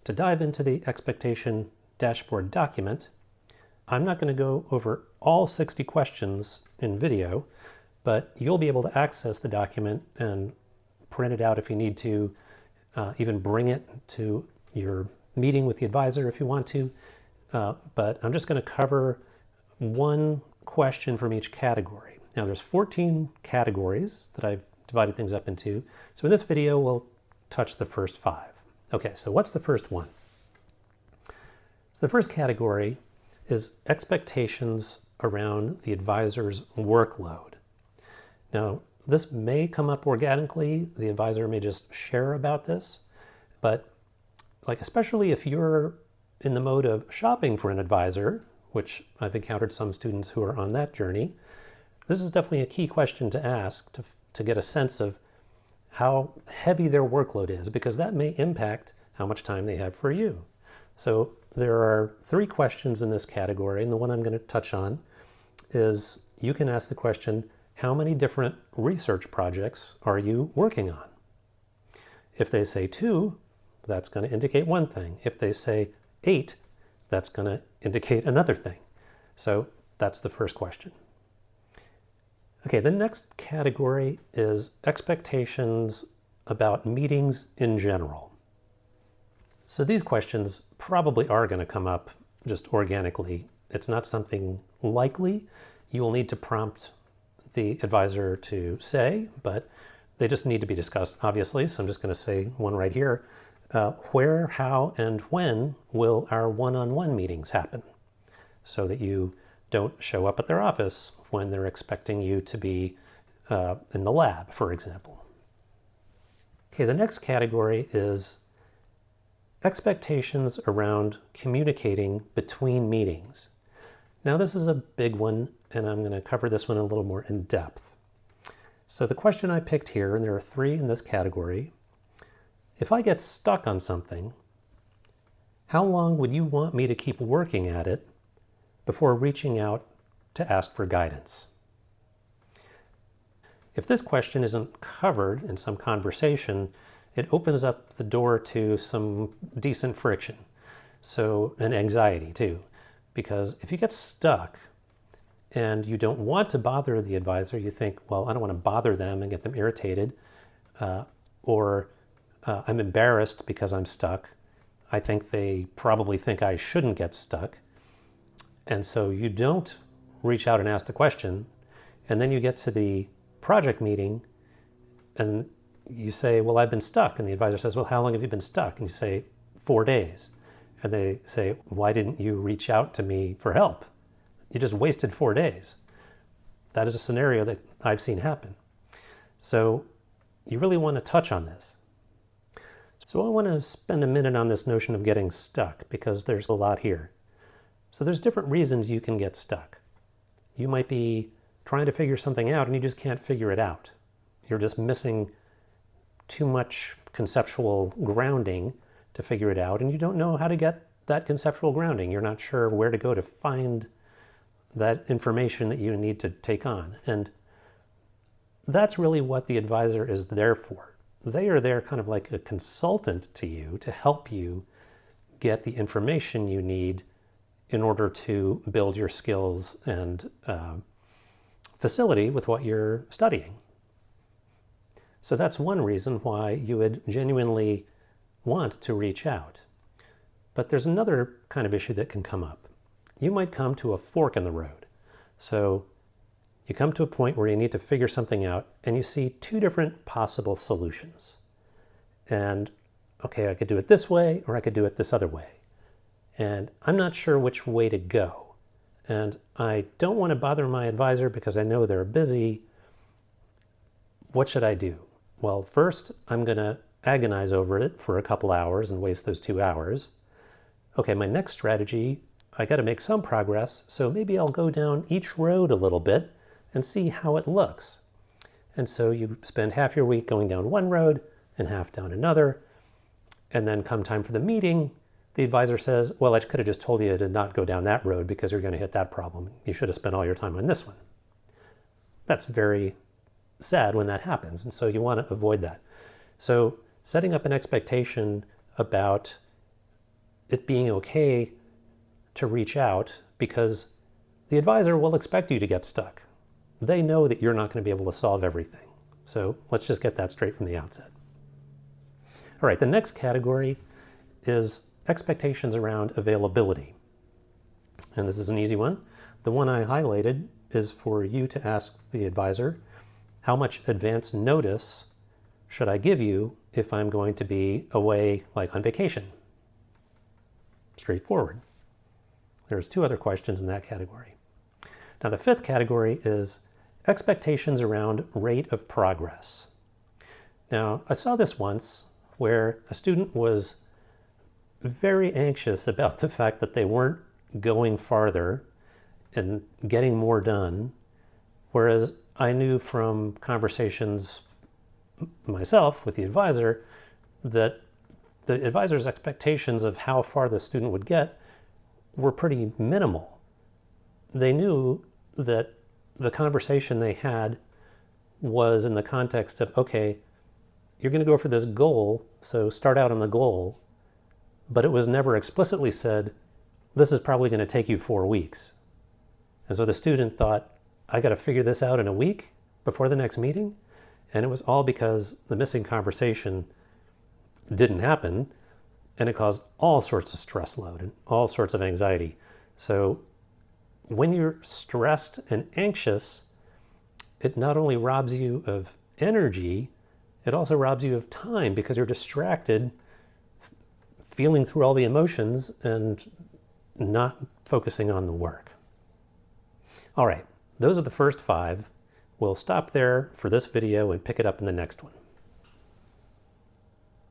to dive into the expectation dashboard document, I'm not going to go over all 60 questions in video, but you'll be able to access the document and print it out if you need to, even bring it to your meeting with the advisor if you want to. But I'm just going to cover one question from each category. Now there's 14 categories that I've divided things up into. So in this video, we'll touch the first 5. Okay, so what's the first one? So the first category is expectations around the advisor's workload. Now, this may come up organically. The advisor may just share about this, but especially if you're in the mode of shopping for an advisor, which I've encountered some students who are on that journey, this is definitely a key question to ask to get a sense of how heavy their workload is, because that may impact how much time they have for you. So there are 3 questions in this category, and the one I'm going to touch on is you can ask the question, how many different research projects are you working on? If they say 2, that's going to indicate one thing. If they say 8, that's going to indicate another thing. So that's the first question. Okay, the next category is expectations about meetings in general. So these questions probably are going to come up just organically. It's not something likely you will need to prompt the advisor to say, but they just need to be discussed, obviously. So I'm just going to say one right here. Where, how, and when will our one-on-one meetings happen? So that you don't show up at their office when they're expecting you to be in the lab, for example. Okay, the next category is expectations around communicating between meetings. Now this is a big one, and I'm going to cover this one a little more in depth. So the question I picked here, and there are 3 in this category, if I get stuck on something, how long would you want me to keep working at it before reaching out to ask for guidance? If this question isn't covered in some conversation, it opens up the door to some decent friction, and anxiety too. Because if you get stuck and you don't want to bother the advisor, you think, well, I don't want to bother them and get them irritated, or I'm embarrassed because I'm stuck. I think they probably think I shouldn't get stuck. And so you don't reach out and ask the question, and then you get to the project meeting and you say, well, I've been stuck. And the advisor says, well, how long have you been stuck? And you say, 4 days. And they say, why didn't you reach out to me for help? You just wasted 4 days. That is a scenario that I've seen happen. So you really want to touch on this. So I want to spend a minute on this notion of getting stuck, because there's a lot here. So there's different reasons you can get stuck. You might be trying to figure something out and you just can't figure it out. You're just missing too much conceptual grounding to figure it out, and you don't know how to get that conceptual grounding. You're not sure where to go to find that information that you need to take on. And that's really what the advisor is there for. They are there kind of like a consultant to you to help you get the information you need in order to build your skills and facility with what you're studying. So that's one reason why you would genuinely want to reach out. But there's another kind of issue that can come up. You might come to a fork in the road. So you come to a point where you need to figure something out and you see 2 different possible solutions. And okay, I could do it this way or I could do it this other way. And I'm not sure which way to go. And I don't want to bother my advisor because I know they're busy. What should I do? Well, first, I'm going to agonize over it for a couple hours and waste those 2 hours. Okay, my next strategy, I got to make some progress, so maybe I'll go down each road a little bit and see how it looks. And so you spend half your week going down one road and half down another, and then come time for the meeting, the advisor says, well, I could have just told you to not go down that road because you're going to hit that problem. You should have spent all your time on this one. That's very sad when that happens, and so you want to avoid that. So setting up an expectation about it being okay to reach out, because the advisor will expect you to get stuck. They know that you're not going to be able to solve everything. So let's just get that straight from the outset. All right, the next category is expectations around availability. And this is an easy one. The one I highlighted is for you to ask the advisor, how much advance notice should I give you if I'm going to be away, like on vacation? Straightforward. There's two other questions in that category. Now the fifth category is expectations around rate of progress. Now I saw this once where a student was very anxious about the fact that they weren't going farther and getting more done, whereas I knew from conversations myself with the advisor that the advisor's expectations of how far the student would get were pretty minimal. They knew that the conversation they had was in the context of, okay, you're going to go for this goal, so start out on the goal, but it was never explicitly said, this is probably going to take you 4 weeks. And so the student thought, I got to figure this out in a week before the next meeting? And it was all because the missing conversation didn't happen, and it caused all sorts of stress load and all sorts of anxiety. So when you're stressed and anxious, it not only robs you of energy, it also robs you of time because you're distracted, feeling through all the emotions and not focusing on the work. All right, those are the first 5. We'll stop there for this video and pick it up in the next one.